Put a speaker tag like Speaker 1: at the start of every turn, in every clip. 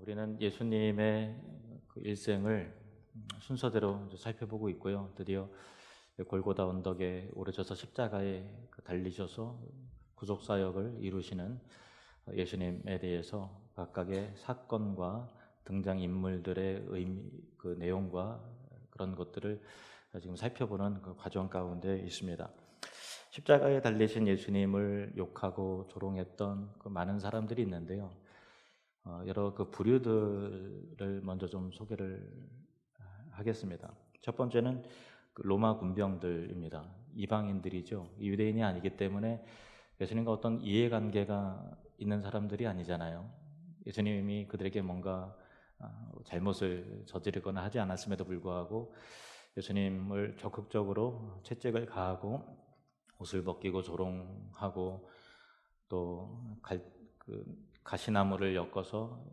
Speaker 1: 우리는 예수님의 그 일생을 순서대로 이제 살펴보고 있고요. 드디어 골고다 언덕에 오르셔서 십자가에 달리셔서 구속 사역을 이루시는 예수님에 대해서 각각의 사건과 등장 인물들의 의미, 그 내용과 그런 것들을 지금 살펴보는 그 과정 가운데 있습니다. 십자가에 달리신 예수님을 욕하고 조롱했던 그 많은 사람들이 있는데요. 여러 그 부류들을 먼저 좀 소개를 하겠습니다. 첫 번째는 그 로마 군병들입니다. 이방인들이죠. 유대인이 아니기 때문에 예수님과 어떤 이해관계가 있는 사람들이 아니잖아요. 예수님이 그들에게 뭔가 잘못을 저지르거나 하지 않았음에도 불구하고 예수님을 적극적으로 채찍을 가하고 옷을 벗기고 조롱하고 또 가시나무를 엮어서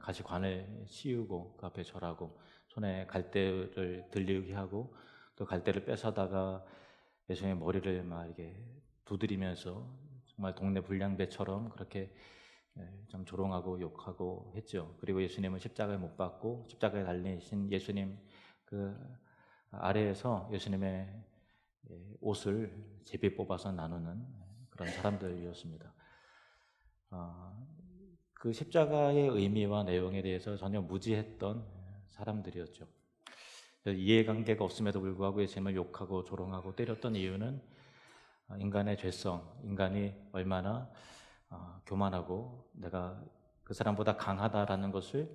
Speaker 1: 가시관을 씌우고 그 앞에 절하고 손에 갈대를 들리게 하고 또 갈대를 뺏어다가 예수님의 머리를 막 이렇게 두드리면서 정말 동네 불량배처럼 그렇게 좀 조롱하고 욕하고 했죠. 그리고 예수님은 십자가에 못 박고 십자가에 달리신 예수님 그 아래에서 예수님의 옷을 제비 뽑아서 나누는 그런 사람들이었습니다. 그 십자가의 의미와 내용에 대해서 전혀 무지했던 사람들이었죠. 이해관계가 없음에도 불구하고 예수님을 욕하고 조롱하고 때렸던 이유는 인간의 죄성, 인간이 얼마나 교만하고 내가 그 사람보다 강하다라는 것을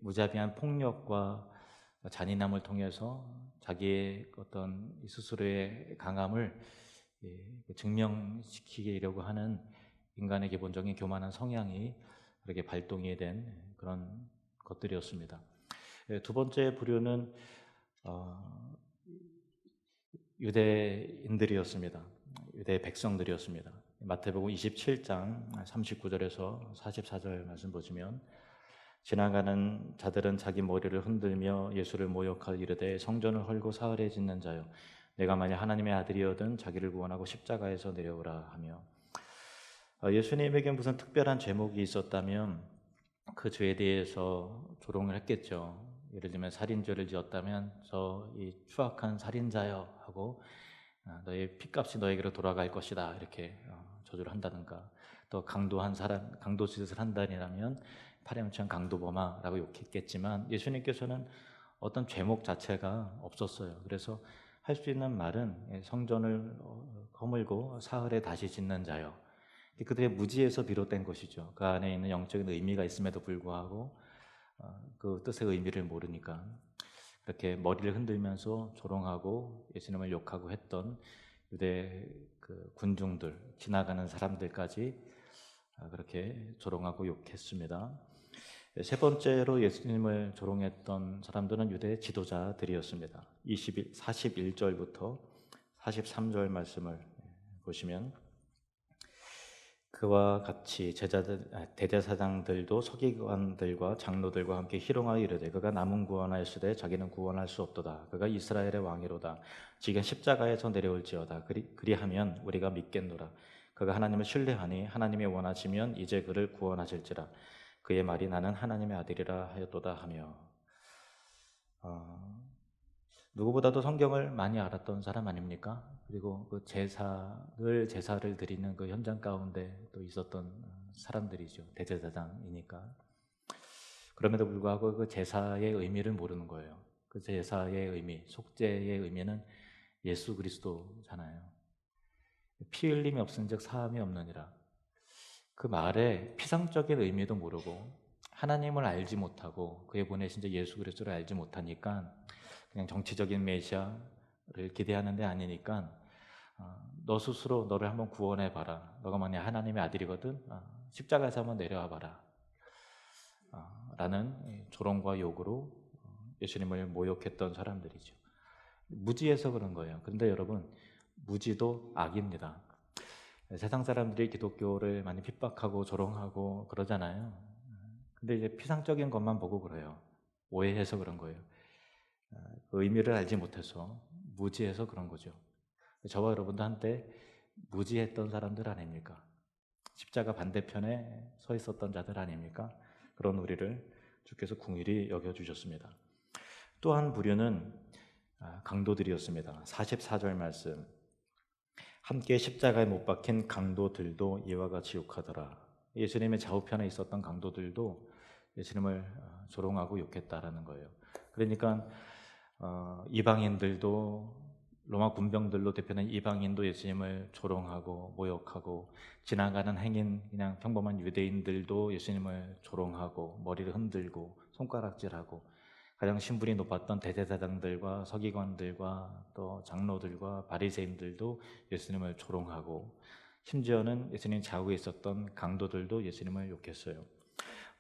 Speaker 1: 무자비한 폭력과 잔인함을 통해서 자기의 어떤 스스로의 강함을 증명시키려고 하는 인간의 기본적인 교만한 성향이 그렇게 발동이 된 그런 것들이었습니다. 두 번째 부류는 유대인들이었습니다. 유대 백성들이었습니다. 마태복음 27장 39절에서 44절 말씀 보시면 지나가는 자들은 자기 머리를 흔들며 예수를 모욕할 이르되 성전을 헐고 사흘에 짓는 자여 내가 만약 하나님의 아들이어든 자기를 구원하고 십자가에서 내려오라 하며 예수님에게 무슨 특별한 죄목이 있었다면 그 죄에 대해서 조롱을 했겠죠. 예를 들면 살인죄를 지었다면 저 이 추악한 살인자여 하고 너의 핏값이 너에게로 돌아갈 것이다 이렇게 저주를 한다든가 또 강도짓을 한다면 파렴치한 강도범아라고 욕했겠지만 예수님께서는 어떤 죄목 자체가 없었어요. 그래서 할 수 있는 말은 성전을 허물고 사흘에 다시 짓는 자요. 그들의 무지에서 비롯된 것이죠. 그 안에 있는 영적인 의미가 있음에도 불구하고 그 뜻의 의미를 모르니까 그렇게 머리를 흔들면서 조롱하고 예수님을 욕하고 했던 유대 그 군중들, 지나가는 사람들까지 그렇게 조롱하고 욕했습니다. 세 번째로 예수님을 조롱했던 사람들은 유대 지도자들이었습니다. 41절부터 43절 말씀을 보시면 그와 같이 대제사장들도 서기관들과 장로들과 함께 희롱하여 이르되 그가 남은 구원하였으되 자기는 구원할 수 없도다. 그가 이스라엘의 왕이로다. 지금 십자가에서 내려올지어다. 그리하면 우리가 믿겠노라. 그가 하나님을 신뢰하니 하나님이 원하시면 이제 그를 구원하실지라. 그의 말이 나는 하나님의 아들이라 하였도다 하며 누구보다도 성경을 많이 알았던 사람 아닙니까? 그리고 그 제사를 드리는 그 현장 가운데 또 있었던 사람들이죠. 대제사장이니까. 그럼에도 불구하고 그 제사의 의미를 모르는 거예요. 그 제사의 의미, 속죄의 의미는 예수 그리스도잖아요. 피 흘림이 없은즉 사함이 없느니라. 그 말의 피상적인 의미도 모르고 하나님을 알지 못하고 그의 보내신 예수 그리스도를 알지 못하니까 그냥 정치적인 메시아를 기대하는 데 아니니까 너 스스로 너를 한번 구원해 봐라. 너가 만약 하나님의 아들이거든 십자가에서 한번 내려와 봐라. 라는 조롱과 욕으로 예수님을 모욕했던 사람들이죠. 무지해서 그런 거예요. 그런데 여러분 무지도 악입니다. 세상 사람들이 기독교를 많이 핍박하고 조롱하고 그러잖아요. 근데 이제 피상적인 것만 보고 그래요. 오해해서 그런 거예요. 그 의미를 알지 못해서 무지해서 그런 거죠. 저와 여러분도 한때 무지했던 사람들 아닙니까? 십자가 반대편에 서 있었던 자들 아닙니까? 그런 우리를 주께서 긍휼히 여겨주셨습니다. 또 한 부류는 강도들이었습니다. 44절 말씀, 함께 십자가에 못 박힌 강도들도 이와 같이 욕하더라. 예수님의 좌우편에 있었던 강도들도 예수님을 조롱하고 욕했다라는 거예요. 그러니까 이방인들도, 로마 군병들로 대표하는 이방인도 예수님을 조롱하고 모욕하고, 지나가는 행인 그냥 평범한 유대인들도 예수님을 조롱하고 머리를 흔들고 손가락질하고, 가장 신분이 높았던 대제사장들과 서기관들과 또 장로들과 바리새인들도 예수님을 조롱하고, 심지어는 예수님 좌우에 있었던 강도들도 예수님을 욕했어요.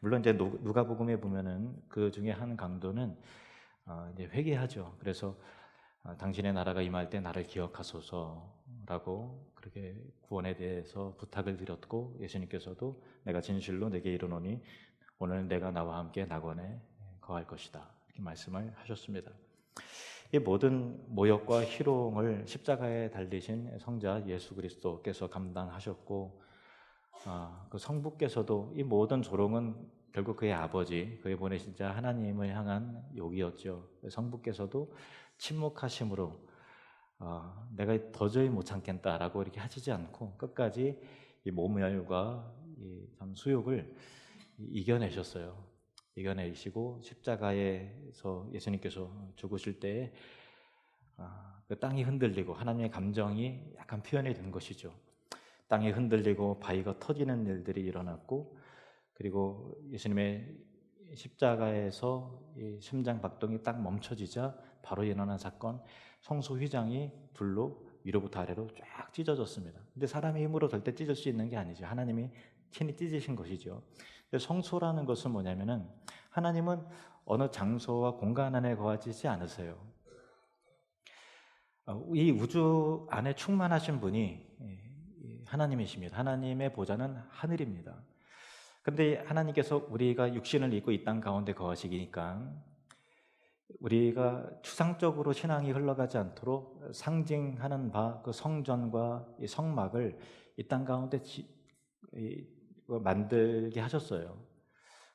Speaker 1: 물론 이제 누가복음에 보면은 그 중에 한 강도는 이제 회개하죠. 그래서 당신의 나라가 임할 때 나를 기억하소서라고 그렇게 구원에 대해서 부탁을 드렸고, 예수님께서도 내가 진실로 내게 이르노니 오늘 내가 나와 함께 낙원에 거할 것이다, 이렇게 말씀을 하셨습니다. 이 모든 모욕과 희롱을 십자가에 달리신 성자 예수 그리스도께서 감당하셨고, 그 성부께서도 이 모든 조롱은 결국 그의 아버지, 그의 보내신 자 하나님을 향한 욕이었죠. 성부께서도 침묵하심으로 내가 도저히 못 참겠다라고 이렇게 하시지 않고 끝까지 이 모멸과 이 참 수욕을 이겨내셨어요. 이겨내시고 십자가에서 예수님께서 죽으실 때에 그 땅이 흔들리고 하나님의 감정이 약간 표현이 된 것이죠. 땅이 흔들리고 바위가 터지는 일들이 일어났고, 그리고 예수님의 십자가에서 이 심장 박동이 딱 멈춰지자 바로 일어난 사건, 성소 휘장이 불로 위로부터 아래로 쫙 찢어졌습니다. 근데 사람의 힘으로 절대 찢을 수 있는 게 아니죠. 하나님이 친히 찢으신 것이죠. 성소라는 것은 뭐냐면은, 하나님은 어느 장소와 공간 안에 거하지 않으세요. 이 우주 안에 충만하신 분이 하나님이십니다. 하나님의 보좌는 하늘입니다. 근데 하나님께서 우리가 육신을 입고 이 땅 가운데 거하시니까 우리가 추상적으로 신앙이 흘러가지 않도록 상징하는 바 그 성전과 이 성막을 이 땅 가운데 만들게 하셨어요.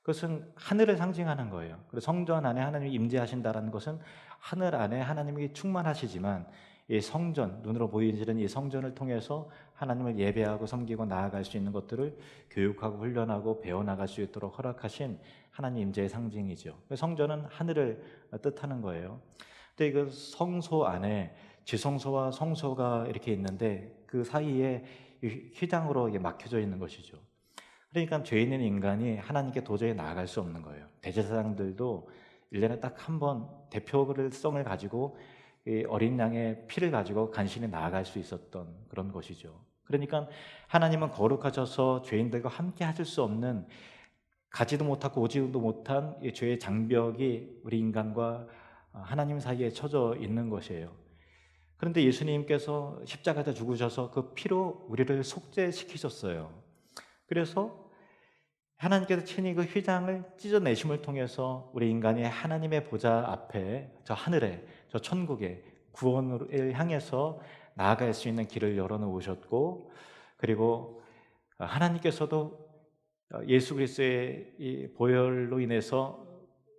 Speaker 1: 그것은 하늘을 상징하는 거예요. 그래서 성전 안에 하나님이 임재하신다는 것은 하늘 안에 하나님이 충만하시지만, 이 성전, 눈으로 보이지는 이 성전을 통해서 하나님을 예배하고 섬기고 나아갈 수 있는 것들을 교육하고 훈련하고 배워나갈 수 있도록 허락하신 하나님 임재의 상징이죠. 성전은 하늘을 뜻하는 거예요. 근데 그 성소 안에 지성소와 성소가 이렇게 있는데 그 사이에 휘장으로 막혀져 있는 것이죠. 그러니까 죄 있는 인간이 하나님께 도저히 나아갈 수 없는 거예요. 대제사장들도 1년에 딱 한 번 대표성을 가지고 어린 양의 피를 가지고 간신히 나아갈 수 있었던 그런 것이죠. 그러니까 하나님은 거룩하셔서 죄인들과 함께 하실 수 없는, 가지도 못하고 오지도 못한 이 죄의 장벽이 우리 인간과 하나님 사이에 쳐져 있는 것이에요. 그런데 예수님께서 십자가에서 죽으셔서 그 피로 우리를 속죄시키셨어요. 그래서 하나님께서 친히 그 휘장을 찢어내심을 통해서 우리 인간이 하나님의 보좌 앞에, 저 하늘에, 저 천국에 구원을 향해서 나아갈 수 있는 길을 열어놓으셨고, 그리고 하나님께서도 예수 그리스도의 이 보혈로 인해서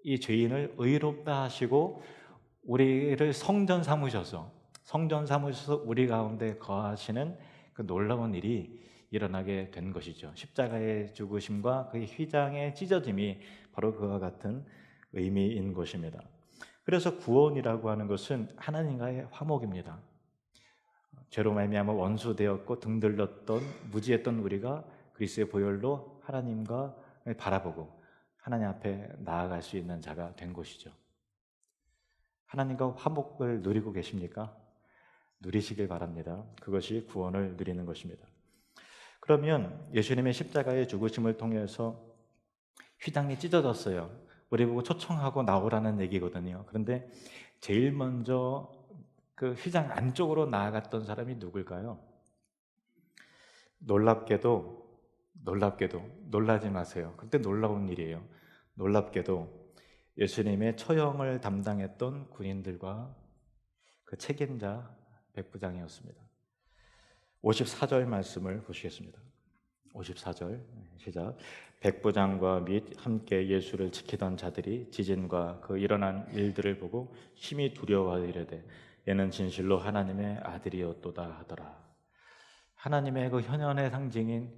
Speaker 1: 이 죄인을 의롭다 하시고 우리를 성전 삼으셔서 우리 가운데 거하시는 그 놀라운 일이 일어나게 된 것이죠. 십자가의 죽으심과 그 휘장의 찢어짐이 바로 그와 같은 의미인 것입니다. 그래서 구원이라고 하는 것은 하나님과의 화목입니다. 죄로 말미암아 원수되었고 등들렸던 무지했던 우리가 그리스도의 보혈로 하나님과 바라보고 하나님 앞에 나아갈 수 있는 자가 된 것이죠. 하나님과 화목을 누리고 계십니까? 누리시길 바랍니다. 그것이 구원을 누리는 것입니다. 그러면 예수님의 십자가의 죽으심을 통해서 휘장이 찢어졌어요. 우리 보고 초청하고 나오라는 얘기거든요. 그런데 제일 먼저 그 휘장 안쪽으로 나아갔던 사람이 누굴까요? 놀랍게도 놀라지 마세요. 그때 놀라운 일이에요. 놀랍게도 예수님의 처형을 담당했던 군인들과 그 책임자 백부장이었습니다. 54절 말씀을 보시겠습니다. 54절 시작. 백부장과 및 함께 예수를 지키던 자들이 지진과 그 일어난 일들을 보고 심히 두려워하여 이르되 얘는 진실로 하나님의 아들이었도다 하더라. 하나님의 그 현현의 상징인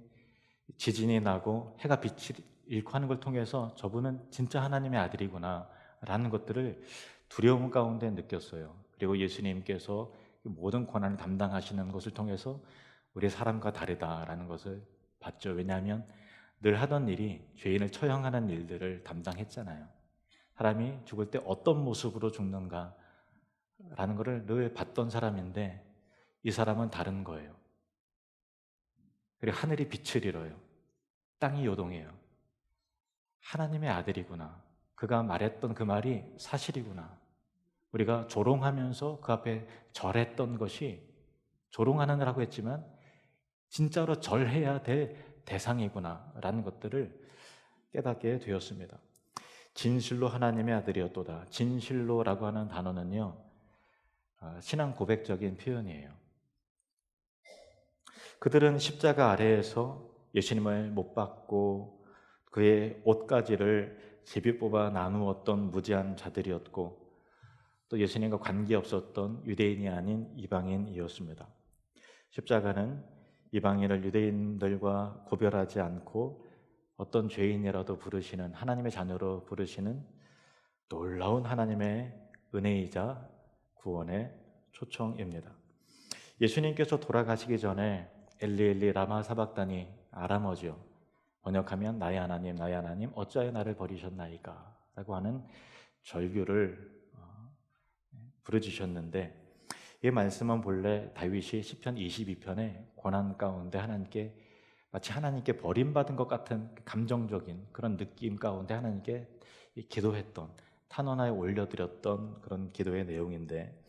Speaker 1: 지진이 나고 해가 빛을 잃고 하는 걸 통해서 저분은 진짜 하나님의 아들이구나 라는 것들을 두려움 가운데 느꼈어요. 그리고 예수님께서 모든 고난을 담당하시는 것을 통해서 우리 사람과 다르다라는 것을 봤죠. 왜냐하면 늘 하던 일이 죄인을 처형하는 일들을 담당했잖아요. 사람이 죽을 때 어떤 모습으로 죽는가라는 것을 늘 봤던 사람인데 이 사람은 다른 거예요. 그리고 하늘이 빛을 잃어요. 땅이 요동해요. 하나님의 아들이구나. 그가 말했던 그 말이 사실이구나. 우리가 조롱하면서 그 앞에 절했던 것이 조롱하느라고 했지만 진짜로 절해야 될 대상이구나 라는 것들을 깨닫게 되었습니다. 진실로 하나님의 아들이었도다. 진실로라고 하는 단어는요, 신앙 고백적인 표현이에요. 그들은 십자가 아래에서 예수님을 못 박고 그의 옷가지를 제비 뽑아 나누었던 무지한 자들이었고 또 예수님과 관계없었던 유대인이 아닌 이방인이었습니다. 십자가는 이방인을 유대인들과 구별하지 않고 어떤 죄인이라도 부르시는, 하나님의 자녀로 부르시는 놀라운 하나님의 은혜이자 구원의 초청입니다. 예수님께서 돌아가시기 전에 엘리 엘리 라마 사박다니, 아람어죠. 번역하면 나의 하나님 나의 하나님 어찌하여 나를 버리셨나이까 라고 하는 절규를 부르짖으셨는데, 이 말씀은 본래 다윗이 시편 22편의 고난 가운데 하나님께 마치 하나님께 버림받은 것 같은 감정적인 그런 느낌 가운데 하나님께 기도했던, 탄원하여 올려드렸던 그런 기도의 내용인데,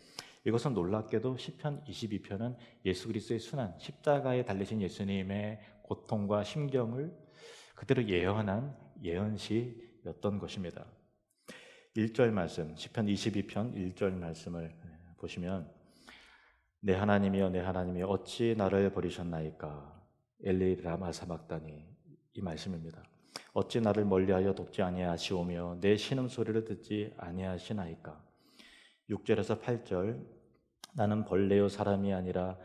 Speaker 1: 이것은 놀랍게도 시편 22편은 예수 그리스도의 순환, 십자가에 달리신 예수님의 고통과 심경을 그대로 예언한 예언시였던 것입니다. 1절 말씀, 시편 22편 1절 말씀을 보시면 내 하나님이여 내 하나님이여 어찌 나를 버리셨나이까. 엘리 라마 사박다니, 이 말씀입니다. 어찌 나를 멀리하여 돕지 아니하시오며 내 신음소리를 듣지 아니하시나이까. 6절에서 8절 나는 벌레요 사람이 아니라,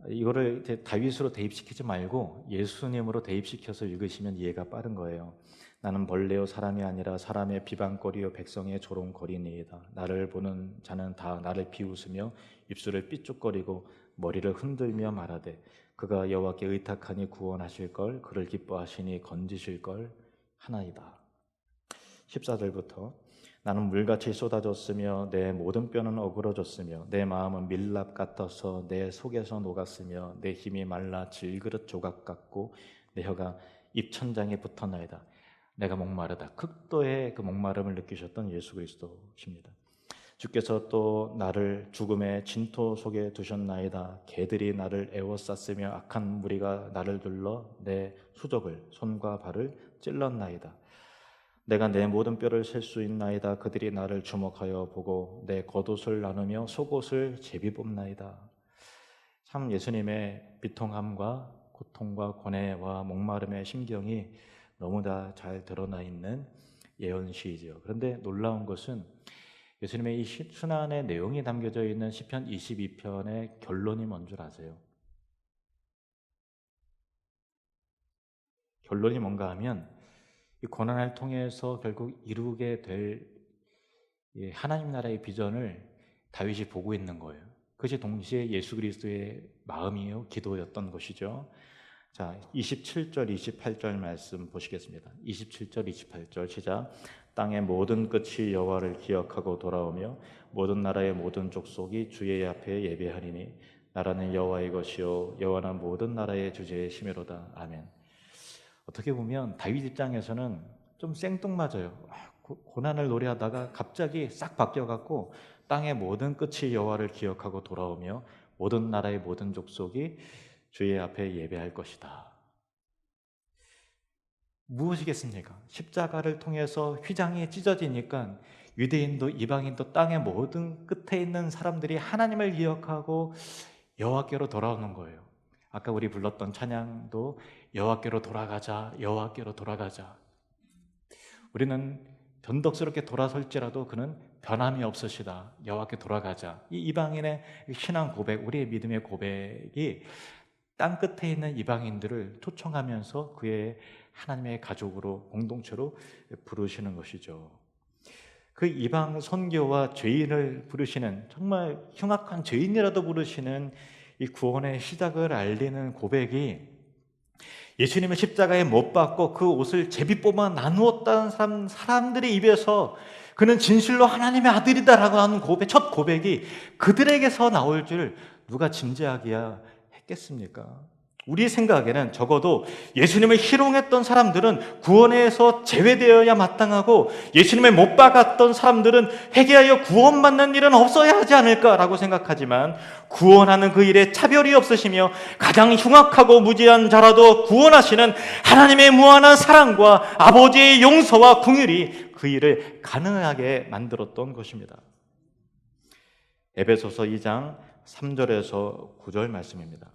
Speaker 1: 이거를 다윗으로 대입시키지 말고 예수님으로 대입시켜서 읽으시면 이해가 빠른 거예요. 나는 벌레요 사람이 아니라 사람의 비방거리요 백성의 조롱거리니이다. 나를 보는 자는 다 나를 비웃으며 입술을 삐죽거리고 머리를 흔들며 말하되 그가 여호와께 의탁하니 구원하실 걸, 그를 기뻐하시니 건지실 걸 하나이다. 14절부터 나는 물같이 쏟아졌으며 내 모든 뼈는 어그러졌으며 내 마음은 밀랍 같아서 내 속에서 녹았으며 내 힘이 말라 질그릇 조각 같고 내 혀가 입천장에 붙었나이다. 내가 목마르다. 극도의 그 목마름을 느끼셨던 예수 그리스도십니다. 주께서 또 나를 죽음의 진토 속에 두셨나이다. 개들이 나를 애워쌌으며 악한 무리가 나를 둘러 내 수족을 손과 발을 찔렀나이다. 내가 내 모든 뼈를 셀 수 있나이다. 그들이 나를 주목하여 보고 내 겉옷을 나누며 속옷을 제비 뽑나이다. 참 예수님의 비통함과 고통과 고뇌와 목마름의 심경이 너무나 잘 드러나 있는 예언시이죠. 그런데 놀라운 것은 예수님의 이 순환의 내용이 담겨져 있는 시편 22편의 결론이 뭔 줄 아세요? 결론이 뭔가 하면 이 고난을 통해서 결국 이루게 될 하나님 나라의 비전을 다윗이 보고 있는 거예요. 그것이 동시에 예수 그리스도의 마음이요 기도였던 것이죠. 자, 27절 28절 말씀 보시겠습니다. 27절 28절 시작. 땅의 모든 끝이 여호와를 기억하고 돌아오며 모든 나라의 모든 족속이 주의 앞에 예배하리니 나라는 여호와의 것이요 여호와는 모든 나라의 주제의 심이로다. 아멘. 어떻게 보면 다윗 입장에서는 좀 생뚱맞아요. 고난을 노래하다가 갑자기 싹 바뀌어갖고 땅의 모든 끝이 여호와를 기억하고 돌아오며 모든 나라의 모든 족속이 주의 앞에 예배할 것이다. 무엇이겠습니까? 십자가를 통해서 휘장이 찢어지니까 유대인도 이방인도 땅의 모든 끝에 있는 사람들이 하나님을 기억하고 여호와께로 돌아오는 거예요. 아까 우리 불렀던 찬양도 여호와께로 돌아가자, 여호와께로 돌아가자. 우리는 변덕스럽게 돌아설지라도 그는 변함이 없으시다. 여호와께 돌아가자. 이 이방인의 신앙 고백, 우리의 믿음의 고백이 땅끝에 있는 이방인들을 초청하면서 그의 하나님의 가족으로, 공동체로 부르시는 것이죠. 그 이방 선교와 죄인을 부르시는, 정말 흉악한 죄인이라도 부르시는 이 구원의 시작을 알리는 고백이 예수님의 십자가에 못 박고 그 옷을 제비 뽑아 나누었다는 사람들의 입에서 그는 진실로 하나님의 아들이다라고 하는 고백, 첫 고백이 그들에게서 나올 줄 누가 짐작이야 했겠습니까? 우리 생각에는 적어도 예수님을 희롱했던 사람들은 구원에서 제외되어야 마땅하고 예수님을 못 박았던 사람들은 회개하여 구원받는 일은 없어야 하지 않을까라고 생각하지만 구원하는 그 일에 차별이 없으시며 가장 흉악하고 무지한 자라도 구원하시는 하나님의 무한한 사랑과 아버지의 용서와 긍휼이 그 일을 가능하게 만들었던 것입니다. 에베소서 2장 3절에서 9절 말씀입니다.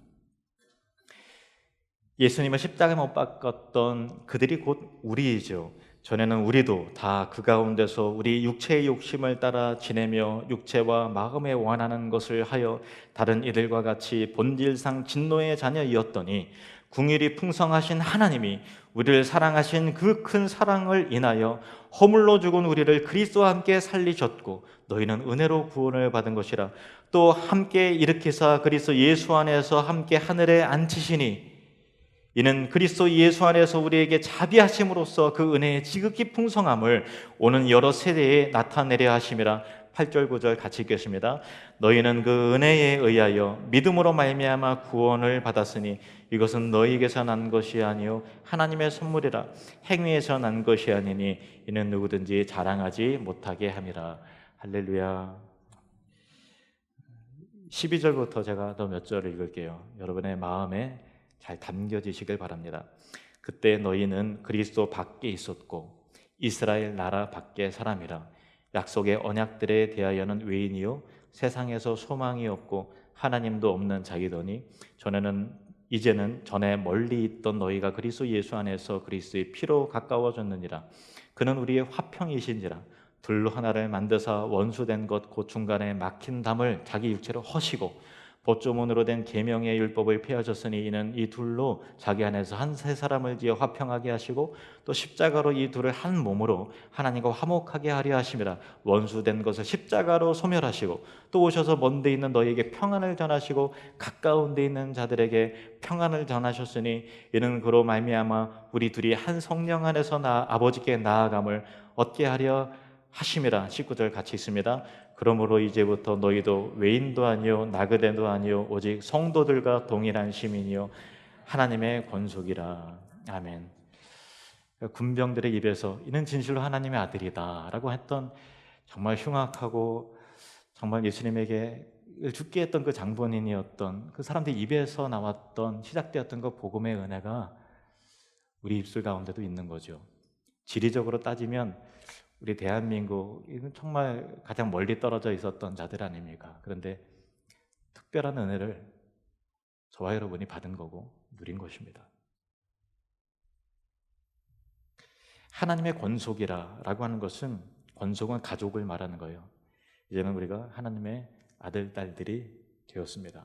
Speaker 1: 예수님을 십자가에 못 박았던 그들이 곧 우리이죠. 전에는 우리도 다 그 가운데서 우리 육체의 욕심을 따라 지내며 육체와 마음에 원하는 것을 하여 다른 이들과 같이 본질상 진노의 자녀이었더니 긍휼이 풍성하신 하나님이 우리를 사랑하신 그 큰 사랑을 인하여 허물로 죽은 우리를 그리스도와 함께 살리셨고 너희는 은혜로 구원을 받은 것이라. 또 함께 일으키사 그리스도 예수 안에서 함께 하늘에 앉히시니 이는 그리스도 예수 안에서 우리에게 자비하심으로써 그 은혜의 지극히 풍성함을 오는 여러 세대에 나타내려 하심이라. 8절 9절 같이 읽겠습니다. 너희는 그 은혜에 의하여 믿음으로 말미암아 구원을 받았으니 이것은 너희에게서 난 것이 아니요 하나님의 선물이라. 행위에서 난 것이 아니니 이는 누구든지 자랑하지 못하게 함이라. 할렐루야. 12절부터 제가 더 몇 절을 읽을게요. 여러분의 마음에 잘 담겨지시길 바랍니다. 그때 너희는 그리스도 밖에 있었고 이스라엘 나라 밖의 사람이라. 약속의 언약들에 대하여는 외인이요 세상에서 소망이 없고 하나님도 없는 자이더니 이제는 전에 멀리 있던 너희가 그리스도 예수 안에서 그리스도의 피로 가까워졌느니라. 그는 우리의 화평이신지라. 둘로 하나를 만드사 원수된 것 곧 중간에 막힌 담을 자기 육체로 허시고 보조문으로 된 계명의 율법을 폐하셨으니 이는 이 둘로 자기 안에서 한 세 사람을 지어 화평하게 하시고 또 십자가로 이 둘을 한 몸으로 하나님과 화목하게 하려 하심이라. 원수된 것을 십자가로 소멸하시고 또 오셔서 먼 데 있는 너희에게 평안을 전하시고 가까운 데 있는 자들에게 평안을 전하셨으니 이는 그로 말미암아 우리 둘이 한 성령 안에서 아버지께 나아감을 얻게 하려 하심이라. 19절 같이 있습니다. 그러므로 이제부터 너희도 외인도 아니요 나그네도 아니요 오직 성도들과 동일한 시민이요 하나님의 권속이라. 아멘. 군병들의 입에서 이는 진실로 하나님의 아들이다 라고 했던 정말 흉악하고 정말 예수님에게 죽게 했던 그 장본인이었던 그 사람들 입에서 나왔던 시작되었던 그 복음의 은혜가 우리 입술 가운데도 있는 거죠. 지리적으로 따지면 우리 대한민국은 정말 가장 멀리 떨어져 있었던 자들 아닙니까? 그런데 특별한 은혜를 저와 여러분이 받은 거고 누린 것입니다. 하나님의 권속이라고 하는 것은, 권속은 가족을 말하는 거예요. 이제는 우리가 하나님의 아들, 딸들이 되었습니다.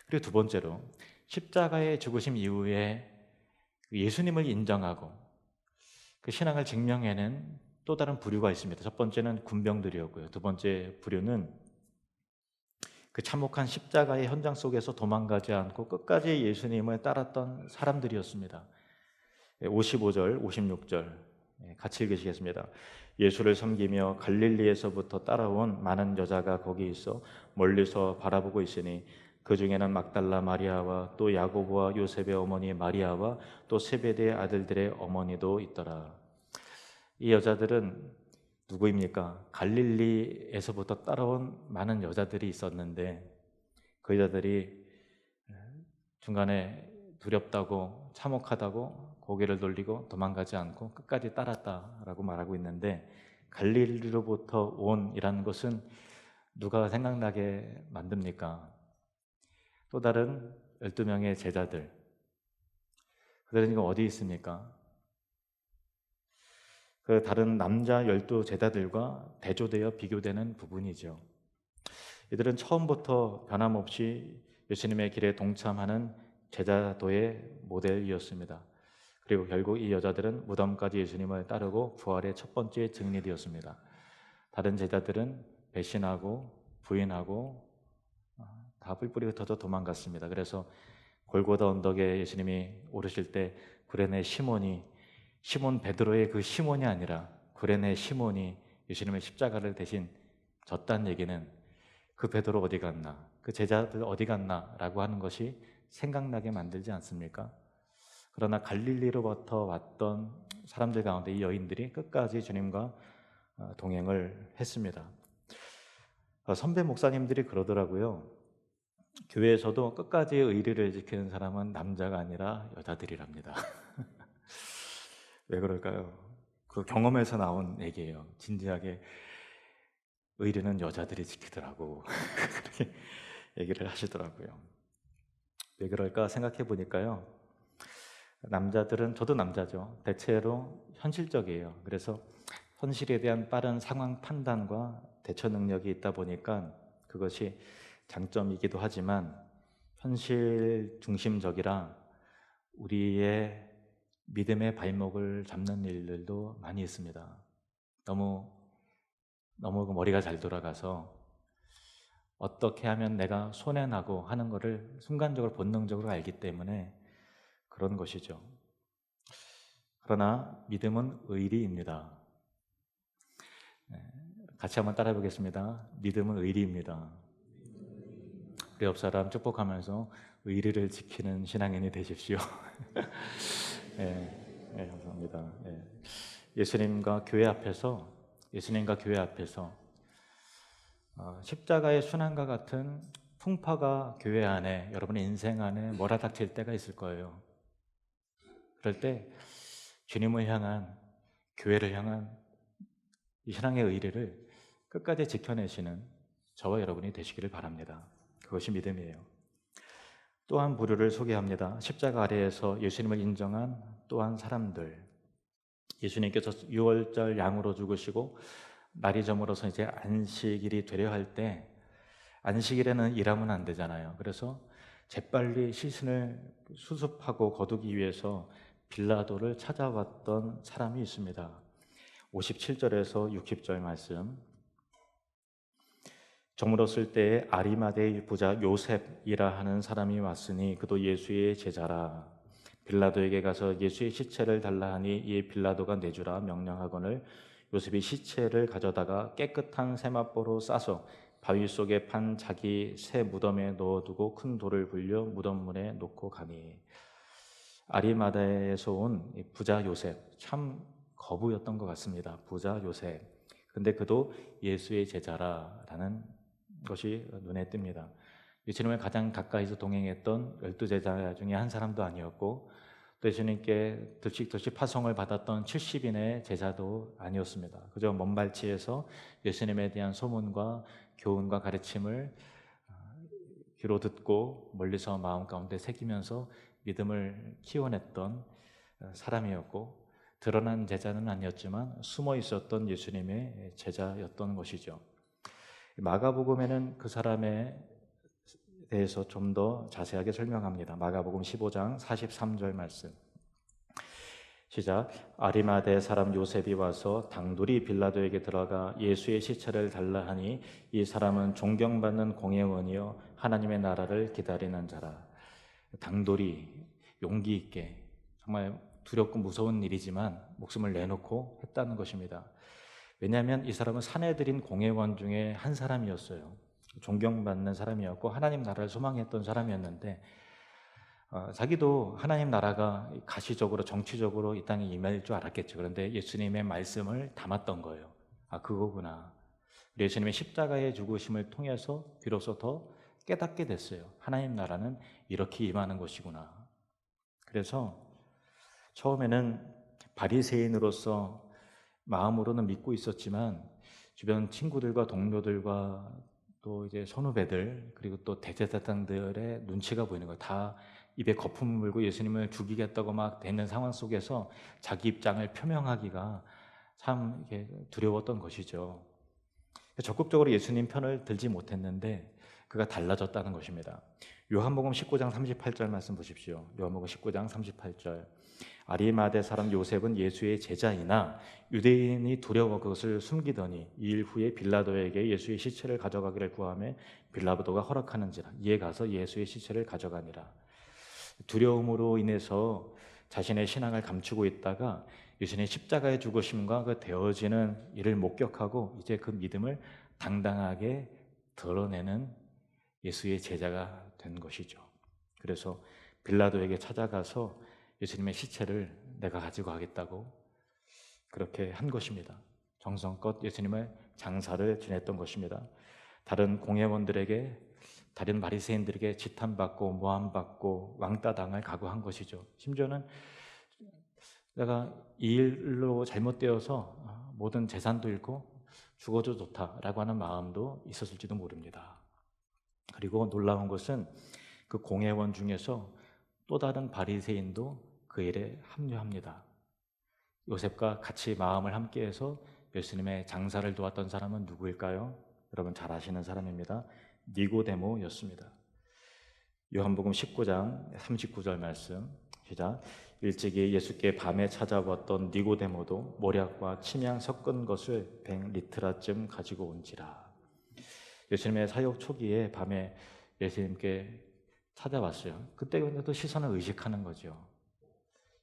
Speaker 1: 그리고 두 번째로 십자가의 죽으심 이후에 예수님을 인정하고 그 신앙을 증명해낸 또 다른 부류가 있습니다. 첫 번째는 군병들이었고요. 두 번째 부류는 그 참혹한 십자가의 현장 속에서 도망가지 않고 끝까지 예수님을 따랐던 사람들이었습니다. 55절, 56절 같이 읽으시겠습니다. 예수를 섬기며 갈릴리에서부터 따라온 많은 여자가 거기 있어 멀리서 바라보고 있으니 그 중에는 막달라 마리아와 또 야고보와 요셉의 어머니 마리아와 또 세베대의 아들들의 어머니도 있더라. 이 여자들은 누구입니까? 갈릴리에서부터 따라온 많은 여자들이 있었는데 그 여자들이 중간에 두렵다고 참혹하다고 고개를 돌리고 도망가지 않고 끝까지 따랐다라고 말하고 있는데, 갈릴리로부터 온이라는 것은 누가 생각나게 만듭니까? 또 다른 12명의 제자들, 그들은 지금 어디 있습니까? 그 다른 남자 12제자들과 대조되어 비교되는 부분이죠. 이들은 처음부터 변함없이 예수님의 길에 동참하는 제자도의 모델이었습니다. 그리고 결국 이 여자들은 무덤까지 예수님을 따르고 부활의 첫 번째 증인이 되었습니다. 다른 제자들은 배신하고 부인하고 다 뿔뿔이 흩어져 도망갔습니다. 그래서 골고다 언덕에 예수님이 오르실 때 구레네 시몬 베드로의 그 시몬이 아니라 구레네 시몬이 예수님의 십자가를 대신 졌다는 얘기는 그 베드로 어디 갔나, 그 제자들 어디 갔나 라고 하는 것이 생각나게 만들지 않습니까? 그러나 갈릴리로부터 왔던 사람들 가운데 이 여인들이 끝까지 주님과 동행을 했습니다. 선배 목사님들이 그러더라고요. 교회에서도 끝까지 의리를 지키는 사람은 남자가 아니라 여자들이랍니다. 왜 그럴까요? 그 경험에서 나온 얘기예요. 진지하게 의리는 여자들이 지키더라고. 그렇게 얘기를 하시더라고요. 왜 그럴까 생각해 보니까요. 남자들은, 저도 남자죠, 대체로 현실적이에요. 그래서 현실에 대한 빠른 상황 판단과 대처 능력이 있다 보니까 그것이 장점이기도 하지만 현실 중심적이라 우리의 믿음의 발목을 잡는 일들도 많이 있습니다. 너무 머리가 잘 돌아가서 어떻게 하면 내가 손해나고 하는 것을 순간적으로 본능적으로 알기 때문에 그런 것이죠. 그러나 믿음은 의리입니다. 같이 한번 따라해 보겠습니다. 믿음은 의리입니다. 우리 옆 사람 축복하면서 의리를 지키는 신앙인이 되십시오. 네, 감사합니다. 예수님과 교회 앞에서 십자가의 순환과 같은 풍파가 교회 안에, 여러분의 인생 안에 몰아닥칠 때가 있을 거예요. 그럴 때 주님을 향한, 교회를 향한 이 신앙의 의리를 끝까지 지켜내시는 저와 여러분이 되시기를 바랍니다. 그것이 믿음이에요. 또 한 부류를 소개합니다. 십자가 아래에서 예수님을 인정한 또한 사람들. 예수님께서 6월절 양으로 죽으시고 날이 저물어서 이제 안식일이 되려 할 때, 안식일에는 일하면 안 되잖아요. 그래서 재빨리 시신을 수습하고 거두기 위해서 빌라도를 찾아왔던 사람이 있습니다. 57절에서 60절 말씀. 저물었을 때에 아리마대의 부자 요셉이라 하는 사람이 왔으니 그도 예수의 제자라. 빌라도에게 가서 예수의 시체를 달라 하니 이에 빌라도가 내주라 명령하거늘 요셉이 시체를 가져다가 깨끗한 세마포로 싸서 바위 속에 판 자기 새 무덤에 넣어두고 큰 돌을 굴려 무덤문에 놓고 가니. 아리마다에서 온 부자 요셉, 참 거부였던 것 같습니다. 부자 요셉. 근데 그도 예수의 제자라는 것이 눈에 띕니다. 예수님을 가장 가까이서 동행했던 12제자 중에 한 사람도 아니었고, 또 예수님께 들씩 파송을 받았던 70인의 제자도 아니었습니다. 그저 먼 발치에서 예수님에 대한 소문과 교훈과 가르침을 귀로 듣고 멀리서 마음 가운데 새기면서 믿음을 키워냈던 사람이었고, 드러난 제자는 아니었지만 숨어 있었던 예수님의 제자였던 것이죠. 마가복음에는 그 사람에 대해서 좀 더 자세하게 설명합니다. 마가복음 15장 43절 말씀. 시작. 아리마대 사람 요셉이 와서 당돌이 빌라도에게 들어가 예수의 시체를 달라 하니 이 사람은 존경받는 공회원이요 하나님의 나라를 기다리는 자라. 당돌이 용기 있게, 정말 두렵고 무서운 일이지만 목숨을 내놓고 했다는 것입니다. 왜냐하면 이 사람은 사내들인 공회원 중에 한 사람이었어요. 존경받는 사람이었고 하나님 나라를 소망했던 사람이었는데 자기도 하나님 나라가 가시적으로 정치적으로 이 땅에 임할 줄 알았겠죠. 그런데 예수님의 말씀을 담았던 거예요. 아, 그거구나. 예수님의 십자가의 죽으심을 통해서 비로소 더 깨닫게 됐어요. 하나님 나라는 이렇게 임하는 것이구나. 그래서 처음에는 바리새인으로서 마음으로는 믿고 있었지만 주변 친구들과 동료들과 또 이제 선후배들 그리고 또 대제사장들의 눈치가 보이는 거예요. 다 입에 거품을 물고 예수님을 죽이겠다고 막 되는 상황 속에서 자기 입장을 표명하기가 참 두려웠던 것이죠. 적극적으로 예수님 편을 들지 못했는데 그가 달라졌다는 것입니다. 요한복음 19장 38절 말씀 보십시오. 요한복음 19장 38절. 아리마대 사람 요셉은 예수의 제자이나 유대인이 두려워 그것을 숨기더니 2일 후에 빌라도에게 예수의 시체를 가져가기를 구하매 빌라도가 허락하는지라 이에 가서 예수의 시체를 가져가니라. 두려움으로 인해서 자신의 신앙을 감추고 있다가 예수님의 십자가의 죽으심과 그 되어지는 일을 목격하고 이제 그 믿음을 당당하게 드러내는 예수의 제자가 된 것이죠. 그래서 빌라도에게 찾아가서 예수님의 시체를 내가 가지고 가겠다고 그렇게 한 것입니다. 정성껏 예수님을 장사를 지냈던 것입니다. 다른 공회원들에게, 다른 바리새인들에게 지탄받고 모함받고 왕따 당할 각오한 것이죠. 심지어는 내가 이 일로 잘못되어서 모든 재산도 잃고 죽어도 좋다라고 하는 마음도 있었을지도 모릅니다. 그리고 놀라운 것은 그 공회원 중에서 또 다른 바리새인도 그 일에 합류합니다. 요셉과 같이 마음을 함께해서 예수님의 장사를 도왔던 사람은 누구일까요? 여러분 잘 아시는 사람입니다. 니고데모였습니다. 요한복음 19장 39절 말씀 시작. 일찍이 예수께 밤에 찾아왔던 니고데모도 모략과 침향 섞은 것을 100리트라쯤 가지고 온지라. 예수님의 사역 초기에 밤에 예수님께 찾아왔어요. 그때부터 시선을 의식하는 거죠.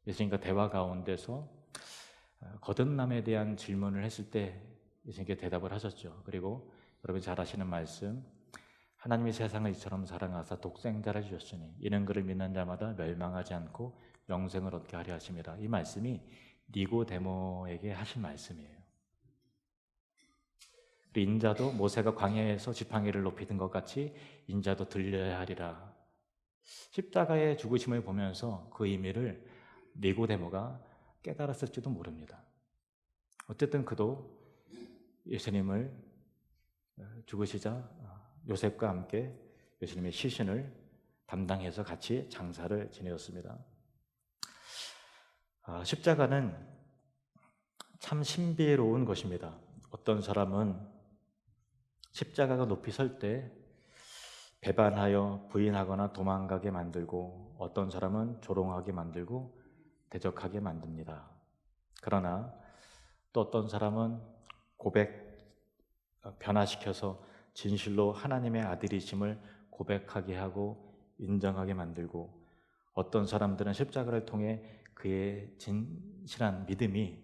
Speaker 1: 예수님과 대화 가운데서 거듭남에 대한 질문을 했을 때 예수님께 대답을 하셨죠. 그리고 여러분 잘 아시는 말씀, 하나님이 세상을 이처럼 사랑하사 독생자를 주셨으니 이는 그를 믿는 자마다 멸망하지 않고 영생을 얻게 하려 하심이라. 이 말씀이 니고데모에게 하신 말씀이에요. 인자도 모세가 광야에서 지팡이를 높이 든 것 같이 인자도 들려야 하리라. 십자가의 죽으심을 보면서 그 의미를 니고데모가 깨달았을지도 모릅니다. 어쨌든 그도 예수님을 죽으시자 요셉과 함께 예수님의 시신을 담당해서 같이 장사를 지내었습니다. 십자가는 참 신비로운 것입니다. 어떤 사람은 십자가가 높이 설 때 배반하여 부인하거나 도망가게 만들고 어떤 사람은 조롱하게 만들고 대적하게 만듭니다. 그러나 또 어떤 사람은 변화시켜서 진실로 하나님의 아들이심을 고백하게 하고 인정하게 만들고 어떤 사람들은 십자가를 통해 그의 진실한 믿음이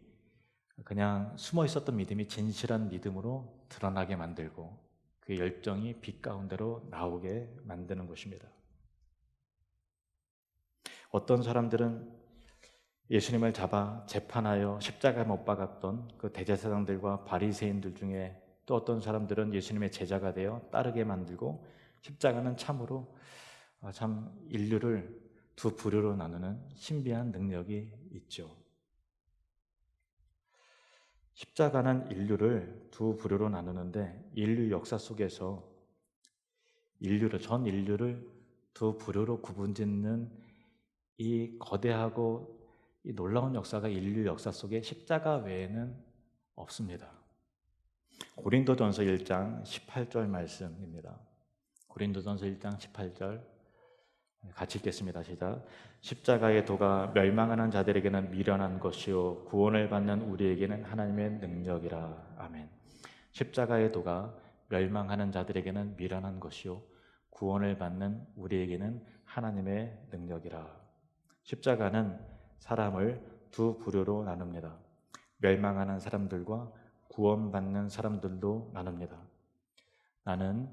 Speaker 1: 그냥 숨어 있었던 믿음이 진실한 믿음으로 드러나게 만들고 그 열정이 빛 가운데로 나오게 만드는 것입니다. 어떤 사람들은 예수님을 잡아 재판하여 십자가에 못 박았던 그 대제사장들과 바리새인들 중에 또 어떤 사람들은 예수님의 제자가 되어 따르게 만들고 십자가는 참으로 참 인류를 두 부류로 나누는 신비한 능력이 있죠. 십자가는 인류를 두 부류로 나누는데 인류 역사 속에서 전 인류를 두 부류로 구분짓는 이 거대하고 이 놀라운 역사가 인류 역사 속에 십자가 외에는 없습니다. 고린도전서 1장 18절 말씀입니다. 고린도전서 1장 18절 같이 읽겠습니다. 시작. 십자가의 도가 멸망하는 자들에게는 미련한 것이요 구원을 받는 우리에게는 하나님의 능력이라. 아멘. 십자가의 도가 멸망하는 자들에게는 미련한 것이요 구원을 받는 우리에게는 하나님의 능력이라. 십자가는 사람을 두 부류로 나눕니다. 멸망하는 사람들과 구원받는 사람들도 나눕니다. 나는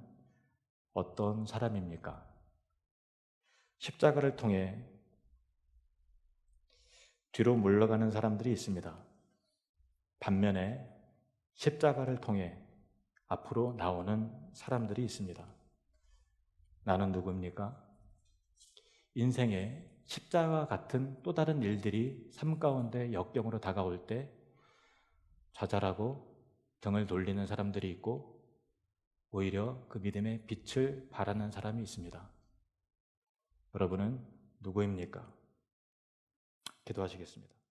Speaker 1: 어떤 사람입니까? 십자가를 통해 뒤로 물러가는 사람들이 있습니다. 반면에 십자가를 통해 앞으로 나오는 사람들이 있습니다. 나는 누구입니까? 인생에 십자가 같은 또 다른 일들이 삶 가운데 역경으로 다가올 때 좌절하고 등을 돌리는 사람들이 있고 오히려 그 믿음의 빛을 발하는 사람이 있습니다. 여러분은 누구입니까? 기도하시겠습니다.